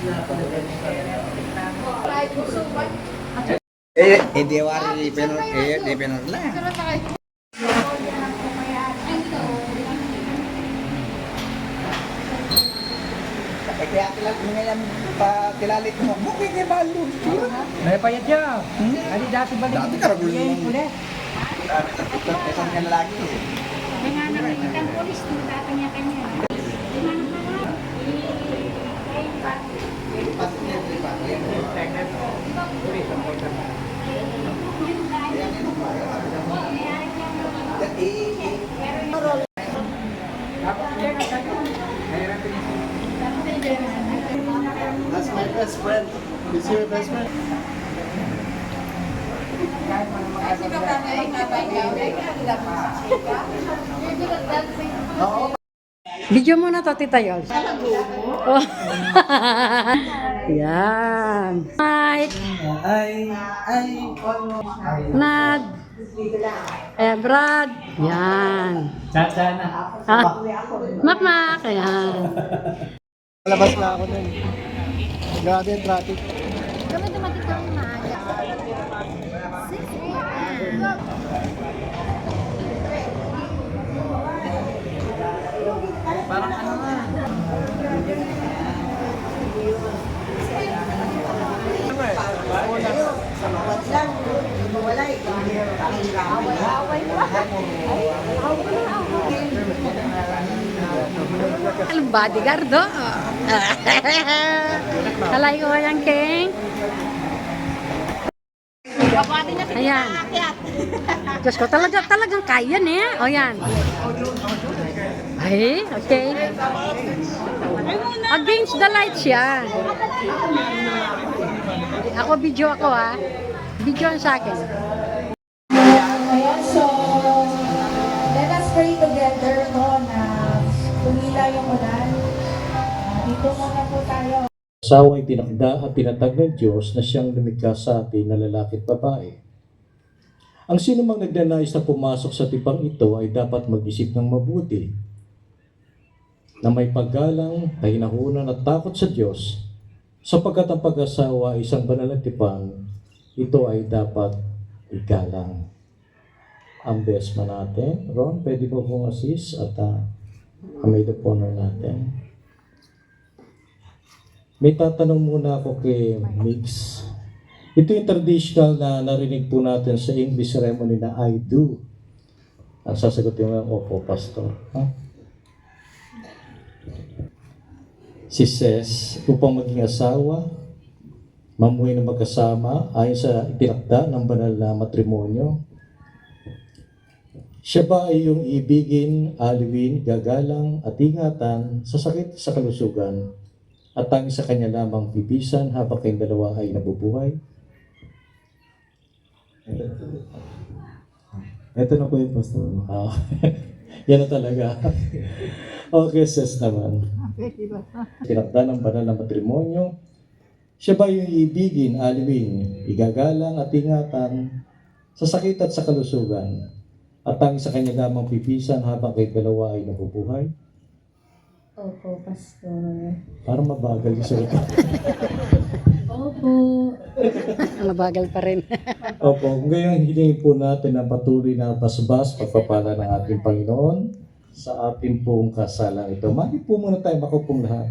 Di wari di penor na. Kaya ngayon patilalit mo, bukit ni Balo. May payat siya. Ano dati balik? Dati karagul mo. Ulit. Isang yan lagi. May nga nakikita ang polis, tatanya kanya. That's my best friend. Is your best friend? Video mo na to, Tita Yol. Oh. Yan. Mike. Nad. Brad. Yan. Chacha na. Makmak. Yan. Labas na ako nun. Grabe yung traffic. Kami dumating kami maaga. 6 a.m. Parang ano nga. Ang bodyguard do. Kalay ko yan, King. Ayan. Diyos ko, talagang kaya niya. O yan. Ay, okay. Against the light siya. Ako, video ako ha. Video ang sa akin. Ayan, so let us pray together no, na tumila yung ulan. Dito muna po tayo. Asawa ay tinakda at tinatag ng Diyos na siyang lumikha sa atin na lalaki at babae. Ang sinumang nagnanais na pumasok sa tipang ito ay dapat mag-isip ng mabuti, na may paggalang, kahinahunan at takot sa Diyos, sapagkat ang pag-asawa ay isang banal na tipang, ito ay dapat igalang. Ang best man natin, Ron, pwede po kong assist at may the honor natin. May tatanong muna ako kay Mix. Ito yung traditional na narinig po natin sa English ceremony na I do. Ang sasagutin mo, opo, Pastor. Huh? Si Ses, upang maging asawa, mamuhay na magkasama ayon sa itinakda ng banal na matrimonyo. Siya ba ay iyong ibigin, aliwin, gagalang at ingatan sa sakit sa kalusugan at tanging sa kanya lamang bibisan habang kayong dalawa ay nabubuhay? Ito na po yung pastor. Yan na talaga. Okay, Ses naman. Tinakda ng banal na matrimonyo. Siya ba yung ibigin, aliwin, igagalang at ingatan sa sakit at sa kalusugan at tanging sa kanya lamang bibisan habang kayong dalawa ay nabubuhay? Opo, Pastor. Parang mabagal yung salita. Opo. Mabagal pa rin. Opo, ngayon hilingin po natin ang patuloy na basbas, pagpapala ng ating Panginoon sa ating pong kasalang ito. Mari po muna tayo makupong lahat.